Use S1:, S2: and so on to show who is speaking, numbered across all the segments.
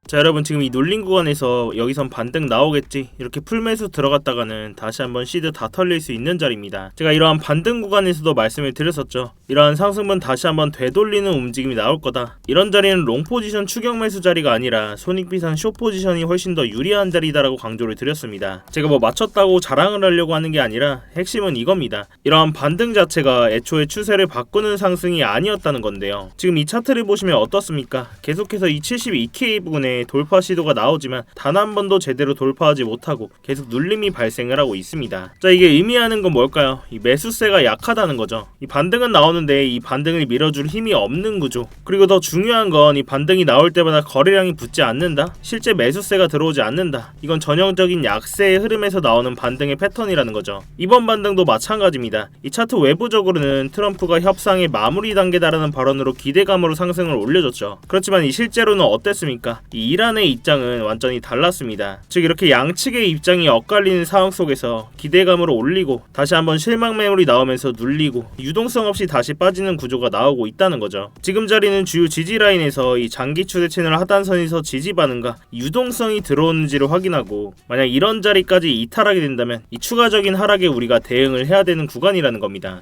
S1: 자, 여러분 지금 이 눌린 구간에서 여기선 반등 나오겠지 이렇게 풀매수 들어갔다가는 다시 한번 시드 다 털릴 수 있는 자리입니다. 제가 이러한 반등 구간에서도 말씀을 드렸었죠. 이러한 상승분 다시 한번 되돌리는 움직임이 나올 거다. 이런 자리는 롱 포지션 추격 매수 자리가 아니라 손익비상 숏 포지션이 훨씬 더 유리한 자리다라고 강조를 드렸습니다. 제가 뭐 맞췄다고 자랑을 하려고 하는 게 아니라 핵심은 이겁니다. 이러한 반등 자체가 애초에 추세를 바꾸는 상승이 아니었다는 건데요. 지금 이 차트를 보시면 어떻습니까? 계속해서 이 72K 부근에 돌파 시도가 나오지만 단 한 번도 제대로 돌파하지 못하고 계속 눌림이 발생을 하고 있습니다. 자, 이게 의미하는 건 뭘까요? 이 매수세가 약하다는 거죠. 이 반등은 나오는데 이 반등을 밀어줄 힘이 없는 구조. 그리고 더 중요한 건 이 반등이 나올 때마다 거래량이 붙지 않는다? 실제 매수세가 들어오지 않는다? 이건 전형적인 약세의 흐름에서 나오는 반등의 패턴이라는 거죠. 이번 반등도 마찬가지입니다. 이 차트 외부적으로는 트럼프가 협상의 마무리 단계다라는 발언으로 기대감으로 상승을 올려줬죠. 그렇지만 이 실제로는 어땠습니까? 이 이란의 입장은 완전히 달랐습니다. 즉 이렇게 양측의 입장이 엇갈리는 상황 속에서 기대감으로 올리고 다시 한번 실망 매물이 나오면서 눌리고 유동성 없이 다시 빠지는 구조가 나오고 있다는 거죠. 지금 자리는 주요 지지 라인에서 이 장기 추세 채널 하단선에서 지지 반응과 유동성이 들어오는지를 확인하고 만약 이런 자리까지 이탈하게 된다면 이 추가적인 하락에 우리가 대응을 해야 되는 구간이라는 겁니다.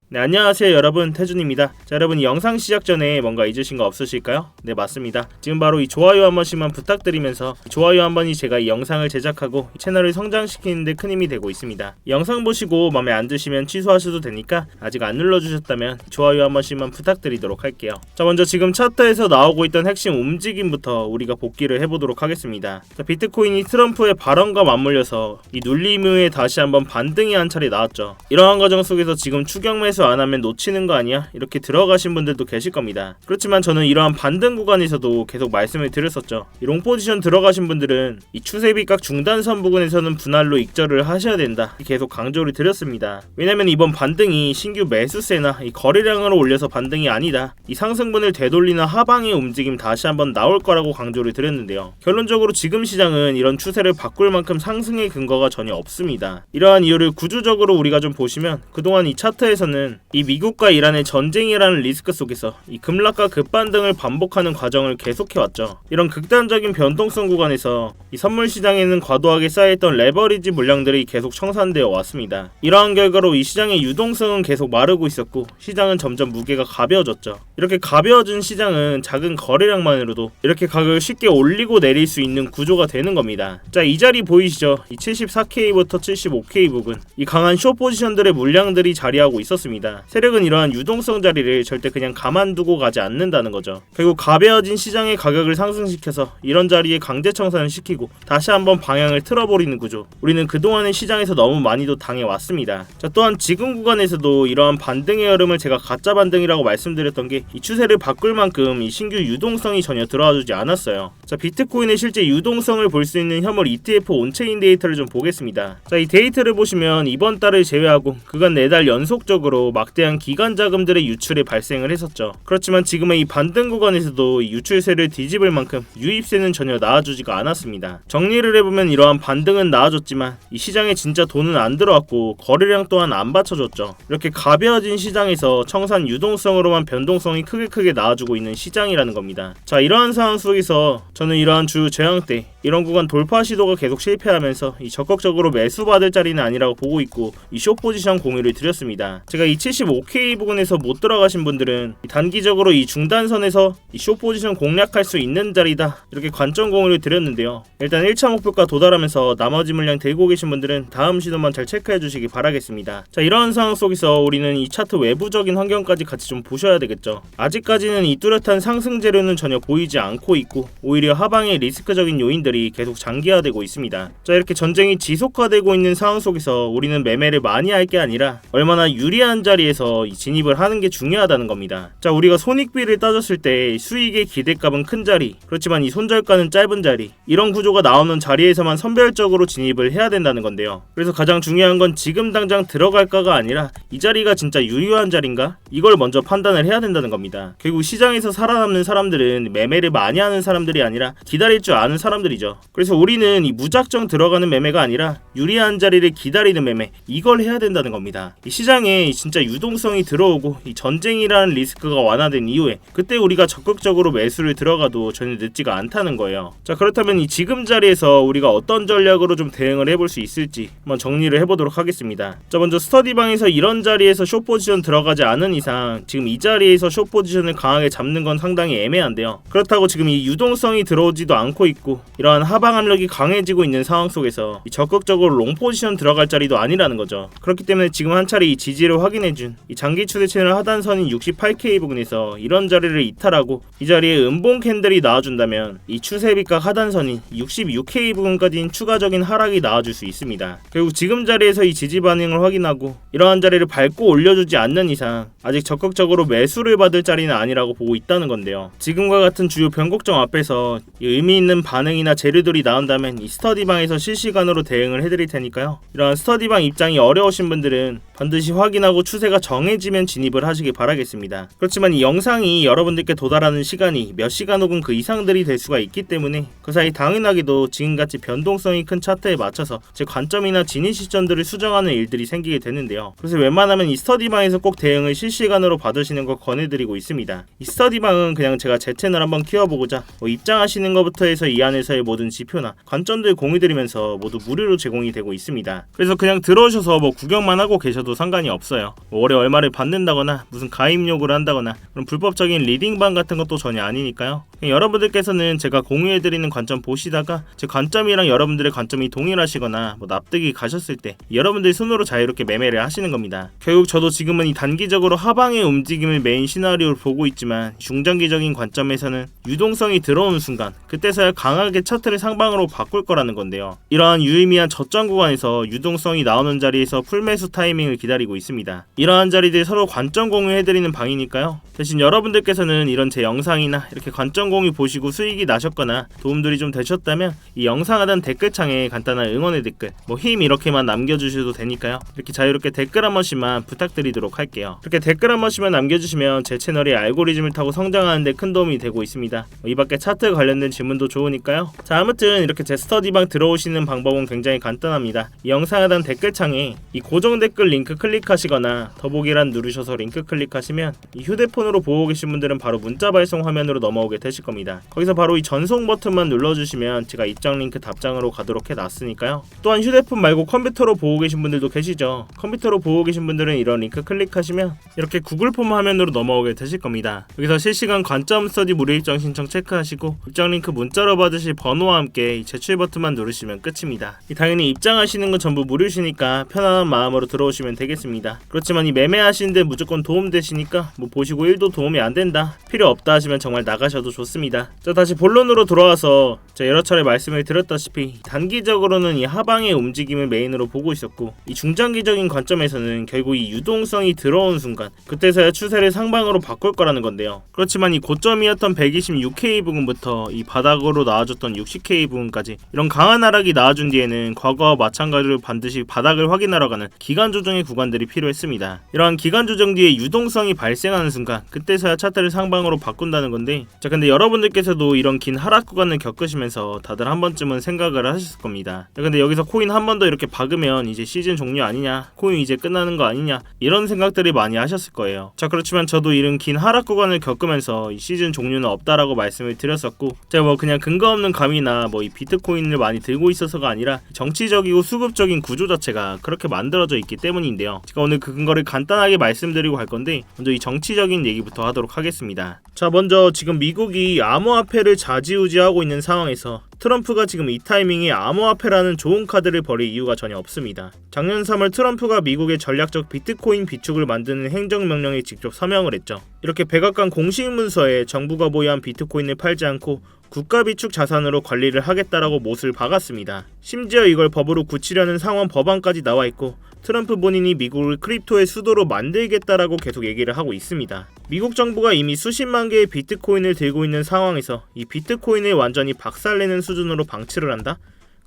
S1: 네, 안녕하세요 여러분, 태준입니다. 자, 여러분 이 영상 시작 전에 뭔가 잊으신 거 없으실까요? 네, 맞습니다. 지금 바로 이 좋아요 한 번씩만 부탁드리면서 좋아요 한 번이 제가 이 영상을 제작하고 이 채널을 성장시키는 데 큰 힘이 되고 있습니다. 이 영상 보시고 마음에 안 드시면 취소하셔도 되니까 아직 안 눌러주셨다면 좋아요 한 번씩만 부탁드리도록 할게요. 자, 먼저 지금 차트에서 나오고 있던 핵심 움직임부터 우리가 복기를 해보도록 하겠습니다. 자, 비트코인이 트럼프의 발언과 맞물려서 이 눌림 후에 다시 한번 반등이 한 차례 나왔죠. 이러한 과정 속에서 지금 추격 매수 안 하면 놓치는 거 아니야? 이렇게 들어가신 분들도 계실 겁니다. 그렇지만 저는 이러한 반등 구간에서도 계속 말씀을 드렸었죠. 이 롱 포지션 들어가신 분들은 이 추세 비각 중단선 부근에서는 분할로 익절을 하셔야 된다. 계속 강조를 드렸습니다. 왜냐면 이번 반등이 신규 매수세나 이 거래량으로 올려서 반등이 아니다. 이 상승분을 되돌리는 하방의 움직임 다시 한번 나올 거라고 강조를 드렸는데요. 결론적으로 지금 시장은 이런 추세를 바꿀 만큼 상승의 근거가 전혀 없습니다. 이러한 이유를 구조적으로 우리가 좀 보시면 그동안 이 차트에서는 이 미국과 이란의 전쟁이라는 리스크 속에서 이 급락과 급반등을 반복하는 과정을 계속해왔죠. 이런 극단적인 변동성 구간에서 이 선물 시장에는 과도하게 쌓여있던 레버리지 물량들이 계속 청산되어 왔습니다. 이러한 결과로 이 시장의 유동성은 계속 마르고 있었고 시장은 점점 무게가 가벼워졌죠. 이렇게 가벼워진 시장은 작은 거래량만으로도 이렇게 가격을 쉽게 올리고 내릴 수 있는 구조가 되는 겁니다. 자, 이 자리 보이시죠? 이 74K부터 75K 부근, 이 강한 숏 포지션들의 물량들이 자리하고 있었습니다. 세력은 이러한 유동성 자리를 절대 그냥 가만두고 가지 않는다는 거죠. 결국 가벼워진 시장의 가격을 상승시켜서 이런 자리에 강제 청산을 시키고 다시 한번 방향을 틀어버리는 구조. 우리는 그동안의 시장에서 너무 많이도 당해왔습니다. 자, 또한 지금 구간에서도 이러한 반등의 흐름을 제가 가짜 반등이라고 말씀드렸던 게 이 추세를 바꿀 만큼 이 신규 유동성이 전혀 들어와주지 않았어요. 자, 비트코인의 실제 유동성을 볼 수 있는 현물 ETF 온체인 데이터를 좀 보겠습니다. 자, 이 데이터를 보시면 이번 달을 제외하고 그간 4달 연속적으로 막대한 기간 자금들의 유출이 발생을 했었죠. 그렇지만 지금의 이 반등 구간에서도 이 유출세를 뒤집을 만큼 유입세는 전혀 나와주지가 않았습니다. 정리를 해보면 이러한 반등은 나와줬지만 이 시장에 진짜 돈은 안 들어왔고 거래량 또한 안 받쳐줬죠. 이렇게 가벼워진 시장에서 청산 유동성으로만 변동성이 크게 나와주고 있는 시장이라는 겁니다. 자, 이러한 상황 속에서 저는 이러한 주 저항 때 이런 구간 돌파 시도가 계속 실패하면서 이 적극적으로 매수받을 자리는 아니라고 보고 있고 이 숏 포지션 공유를 드렸습니다. 제가 이 75K 부근에서 못 들어가신 분들은 단기적으로 이 중단선에서 이 숏 포지션 공략할 수 있는 자리다 이렇게 관점 공유를 드렸는데요. 일단 1차 목표가 도달하면서 나머지 물량 들고 계신 분들은 다음 시도만 잘 체크해 주시기 바라겠습니다. 자, 이런 상황 속에서 우리는 이 차트 외부적인 환경까지 같이 좀 보셔야 되겠죠. 아직까지는 이 뚜렷한 상승 재료는 전혀 보이지 않고 있고 오히려 하방의 리스크적인 요인들이 계속 장기화되고 있습니다. 자, 이렇게 전쟁이 지속화되고 있는 상황 속에서 우리는 매매를 많이 할 게 아니라 얼마나 유리한 자리에서 진입을 하는 게 중요하다는 겁니다. 자, 우리가 손익비를 따졌을 때 수익의 기대값은 큰 자리, 그렇지만 이 손절가는 짧은 자리, 이런 구조가 나오는 자리에서만 선별적으로 진입을 해야 된다는 건데요. 그래서 가장 중요한 건 지금 당장 들어갈까가 아니라 이 자리가 진짜 유효한 자리인가? 이걸 먼저 판단을 해야 된다는 겁니다. 결국 시장에서 살아남는 사람들은 매매를 많이 하는 사람들이 아니라 기다릴 줄 아는 사람들이죠. 그래서 우리는 이 무작정 들어가는 매매가 아니라 유리한 자리를 기다리는 매매, 이걸 해야 된다는 겁니다. 이 시장에 진짜 진짜 유동성이 들어오고 이 전쟁이라는 리스크가 완화된 이후에 그때 우리가 적극적으로 매수를 들어가도 전혀 늦지가 않다는 거예요. 자, 그렇다면 이 지금 자리에서 우리가 어떤 전략으로 좀 대응을 해볼 수 있을지 한번 정리를 해보도록 하겠습니다. 자, 먼저 스터디방에서 이런 자리에서 숏 포지션 들어가지 않은 이상 지금 이 자리에서 숏 포지션을 강하게 잡는 건 상당히 애매한데요. 그렇다고 지금 이 유동성이 들어오지도 않고 있고 이러한 하방 압력이 강해지고 있는 상황 속에서 적극적으로 롱 포지션 들어갈 자리도 아니라는 거죠. 그렇기 때문에 지금 한 차례 이 지지를 확인해준 이 장기 추세 채널 하단선인 68K 부근에서 이런 자리를 이탈하고 이 자리에 음봉 캔들이 나와준다면 이 추세비각 하단선인 66K 부근까지는 추가적인 하락이 나와줄 수 있습니다. 결국 지금 자리에서 이 지지 반응을 확인하고 이러한 자리를 밟고 올려주지 않는 이상 아직 적극적으로 매수를 받을 자리는 아니라고 보고 있다는 건데요. 지금과 같은 주요 변곡점 앞에서 의미 있는 반응이나 재료들이 나온다면 이 스터디방에서 실시간으로 대응을 해드릴 테니까요. 이러한 스터디방 입장이 어려우신 분들은 반드시 확인하고 추세가 정해지면 진입을 하시길 바라겠습니다. 그렇지만 이 영상이 여러분들께 도달하는 시간이 몇 시간 혹은 그 이상들이 될 수가 있기 때문에 그 사이 당연하게도 지금같이 변동성이 큰 차트에 맞춰서 제 관점이나 진입 시점들을 수정하는 일들이 생기게 되는데요. 그래서 웬만하면 이 스터디방에서 꼭 대응을 실시간으로 받으시는 걸 권해드리고 있습니다. 이 스터디방은 그냥 제가 제 채널 한번 키워보고자 입장하시는 것부터 해서 이 안에서의 모든 지표나 관점들 공유드리면서 모두 무료로 제공이 되고 있습니다. 그래서 그냥 들어오셔서 구경만 하고 계셔도 상관이 없어요. 월에 얼마를 받는다거나 무슨 가입 요구를 한다거나 그런 불법적인 리딩방 같은 것도 전혀 아니니까요. 여러분들께서는 제가 공유해드리는 관점 보시다가 제 관점이랑 여러분들의 관점이 동일하시거나 납득이 가셨을 때 여러분들이 손으로 자유롭게 매매를 하시는 겁니다. 결국 저도 지금은 이 단기적으로 하방의 움직임을 메인 시나리오를 보고 있지만 중장기적인 관점에서는 유동성이 들어오는 순간 그때서야 강하게 차트를 상방으로 바꿀 거라는 건데요. 이러한 유의미한 저점 구간에서 유동성이 나오는 자리에서 풀매수 타이밍을 기다리고 있습니다. 이러한 자리들 서로 관점 공유해드리는 방이니까요. 대신 여러분들께서는 이런 제 영상이나 이렇게 관점 공유 보시고 수익이 나셨거나 도움들이 좀 되셨다면 이 영상 하단 댓글창에 간단한 응원의 댓글 힘 이렇게만 남겨주셔도 되니까요. 이렇게 자유롭게 댓글 한 번씩만 부탁드리도록 할게요. 이렇게 댓글 한 번씩만 남겨주시면 제 채널이 알고리즘을 타고 성장하는 데 큰 도움이 되고 있습니다. 이 밖에 차트 관련된 질문도 좋으니까요. 자, 아무튼 이렇게 제 스터디방 들어오시는 방법은 굉장히 간단합니다. 이 영상 하단 댓글창에 이 고정 댓글 링크 클릭하시거나 더보기란 누르셔서 링크 클릭하시면 이 휴대폰으로 보고 계신 분들은 바로 문자 발송 화면으로 넘어오게 되실 겁니다. 거기서 바로 이 전송 버튼만 눌러주시면 제가 입장 링크 답장으로 가도록 해놨으니까요. 또한 휴대폰 말고 컴퓨터로 보고 계신 분들도 계시죠. 컴퓨터로 보고 계신 분들은 이런 링크 클릭하시면 이렇게 구글 폼 화면으로 넘어오게 되실 겁니다. 여기서 실시간 관점 스터디 무료 입장 신청 체크하시고 입장 링크 문자로 받으실 번호와 함께 이 제출 버튼만 누르시면 끝입니다. 당연히 입장하시는 건 전부 무료시니까 편안한 마음으로 들어오시면 되겠습니다. 그렇지만 이 매매하시는데 무조건 도움되시니까 보시고 1도 도움이 안 된다, 필요 없다 하시면 정말 나가셔도 좋습니다. 자, 다시 본론으로 돌아와서 제가 여러 차례 말씀을 드렸다시피 단기적으로는 이 하방의 움직임을 메인으로 보고 있었고 이 중장기적인 관점에서는 결국 이 유동성이 들어온 순간 그때서야 추세를 상방으로 바꿀 거라는 건데요. 그렇지만 이 고점이었던 126K 부근부터 이 바닥으로 나와줬던 60K 부근까지 이런 강한 하락이 나와준 뒤에는 과거와 마찬가지로 반드시 바닥을 확인하러 가는 기간 조정의 구간들이 필요했습니다. 이러한 기간 조정 뒤에 유동성이 발생하는 순간 그때서야 차트를 상방으로 바꾼다는 건데, 자, 근데 여러분들께서도 이런 긴 하락 구간을 겪으시면서 다들 한 번쯤은 생각을 하셨을 겁니다. 자, 근데 여기서 코인 한 번 더 이렇게 박으면 이제 시즌 종료 아니냐, 코인 이제 끝나는 거 아니냐, 이런 생각들이 많이 하셨을 거예요. 자, 그렇지만 저도 이런 긴 하락 구간을 겪으면서 이 시즌 종료는 없다라고 말씀을 드렸었고, 제가 그냥 근거 없는 감이나 이 비트코인을 많이 들고 있어서가 아니라 정치적이고 수급적인 구조 자체가 그렇게 만들어져 있기 때문인데요. 제가 오늘 그 근거를 간단하게 말씀드리고 갈 건데, 먼저 이 정치적인 얘기부터 하도록 하겠습니다. 자, 먼저 지금 미국이 암호화폐를 좌지우지하고 있는 상황에서 트럼프가 지금 이 타이밍에 암호화폐라는 좋은 카드를 버릴 이유가 전혀 없습니다. 작년 3월 트럼프가 미국의 전략적 비트코인 비축을 만드는 행정명령에 직접 서명을 했죠. 이렇게 백악관 공식 문서에 정부가 보유한 비트코인을 팔지 않고 국가 비축 자산으로 관리를 하겠다라고 못을 박았습니다. 심지어 이걸 법으로 굳히려는 상원 법안까지 나와 있고 트럼프 본인이 미국을 크립토의 수도로 만들겠다라고 계속 얘기를 하고 있습니다. 미국 정부가 이미 수십만 개의 비트코인을 들고 있는 상황에서 이 비트코인을 완전히 박살내는 수준으로 방치를 한다?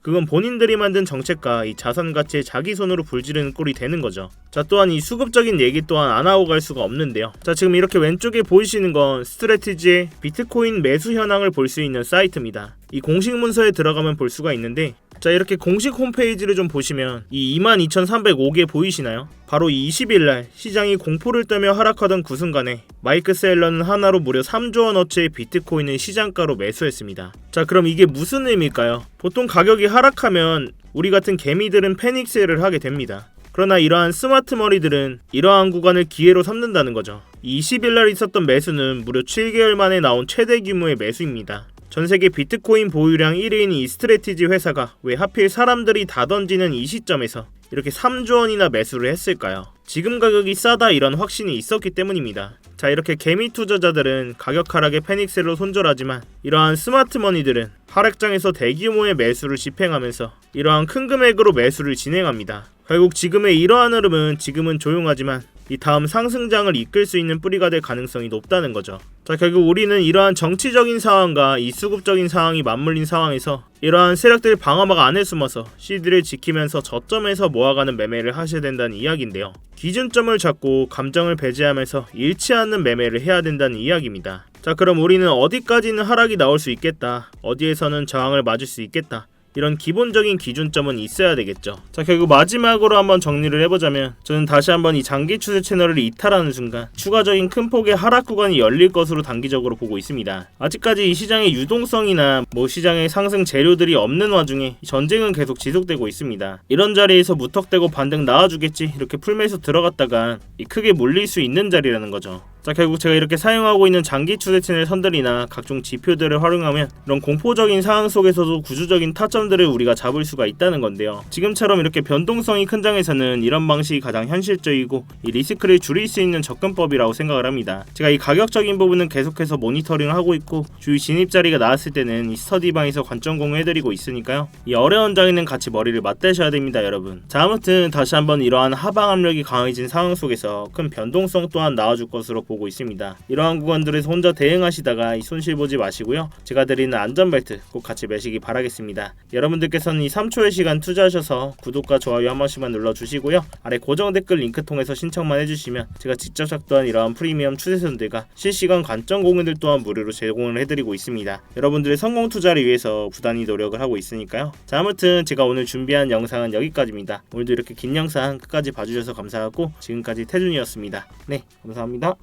S1: 그건 본인들이 만든 정책과 이 자산 가치에 자기 손으로 불지르는 꼴이 되는 거죠. 자, 또한 이 수급적인 얘기 또한 안 하고 갈 수가 없는데요. 자, 지금 이렇게 왼쪽에 보이시는 건 스트래티지의 비트코인 매수 현황을 볼 수 있는 사이트입니다. 이 공식 문서에 들어가면 볼 수가 있는데 자, 이렇게 공식 홈페이지를 좀 보시면 이 22,305개 보이시나요? 바로 이 20일날 시장이 공포를 떨며 하락하던 그 순간에 마이크 셀러는 하나로 무려 3조 원어치의 비트코인을 시장가로 매수했습니다. 자, 그럼 이게 무슨 의미일까요? 보통 가격이 하락하면 우리 같은 개미들은 패닉셀을 하게 됩니다. 그러나 이러한 스마트 머리들은 이러한 구간을 기회로 삼는다는 거죠. 20일날 있었던 매수는 무려 7개월 만에 나온 최대 규모의 매수입니다. 전세계 비트코인 보유량 1위인 이 스트래티지 회사가 왜 하필 사람들이 다 던지는 이 시점에서 이렇게 3조 원이나 매수를 했을까요? 지금 가격이 싸다 이런 확신이 있었기 때문입니다. 자, 이렇게 개미 투자자들은 가격 하락에 패닉셀로 손절하지만 이러한 스마트 머니들은 하락장에서 대규모의 매수를 집행하면서 이러한 큰 금액으로 매수를 진행합니다. 결국 지금의 이러한 흐름은 지금은 조용하지만 이 다음 상승장을 이끌 수 있는 뿌리가 될 가능성이 높다는 거죠. 자, 결국 우리는 이러한 정치적인 상황과 이 수급적인 상황이 맞물린 상황에서 이러한 세력들 방어막 안에 숨어서 CD를 지키면서 저점에서 모아가는 매매를 하셔야 된다는 이야기인데요. 기준점을 잡고 감정을 배제하면서 잃지 않는 매매를 해야 된다는 이야기입니다. 자, 그럼 우리는 어디까지는 하락이 나올 수 있겠다, 어디에서는 저항을 맞을 수 있겠다, 이런 기본적인 기준점은 있어야 되겠죠. 자, 결국 마지막으로 한번 정리를 해보자면 저는 다시 한번 이 장기 추세 채널을 이탈하는 순간 추가적인 큰 폭의 하락 구간이 열릴 것으로 단기적으로 보고 있습니다. 아직까지 이 시장의 유동성이나 시장의 상승 재료들이 없는 와중에 전쟁은 계속 지속되고 있습니다. 이런 자리에서 무턱대고 반등 나와주겠지 이렇게 풀매수 들어갔다가 크게 물릴 수 있는 자리라는 거죠. 자, 결국 제가 이렇게 사용하고 있는 장기 추세 채널 선들이나 각종 지표들을 활용하면 이런 공포적인 상황 속에서도 구조적인 타점들을 우리가 잡을 수가 있다는 건데요. 지금처럼 이렇게 변동성이 큰 장에서는 이런 방식이 가장 현실적이고 이 리스크를 줄일 수 있는 접근법이라고 생각을 합니다. 제가 이 가격적인 부분은 계속해서 모니터링을 하고 있고 주위 진입 자리가 나왔을 때는 이 스터디방에서 관점 공유해드리고 있으니까요. 이 어려운 장에는 같이 머리를 맞대셔야 됩니다, 여러분. 자, 아무튼 다시 한번 이러한 하방 압력이 강해진 상황 속에서 큰 변동성 또한 나와줄 것으로 보고 있습니다. 이러한 구간들에서 혼자 대응하시다가 이 손실 보지 마시고요. 제가 드리는 안전벨트 꼭 같이 매시기 바라겠습니다. 여러분들께서는 이 3초의 시간 투자하셔서 구독과 좋아요 한 번씩만 눌러주시고요. 아래 고정 댓글 링크 통해서 신청만 해주시면 제가 직접 작도한 이러한 프리미엄 추세선들과 실시간 관점 공유들 또한 무료로 제공을 해드리고 있습니다. 여러분들의 성공 투자를 위해서 부단히 노력을 하고 있으니까요. 자, 아무튼 제가 오늘 준비한 영상은 여기까지입니다. 오늘도 이렇게 긴 영상 끝까지 봐주셔서 감사하고 지금까지 태준이었습니다. 네, 감사합니다.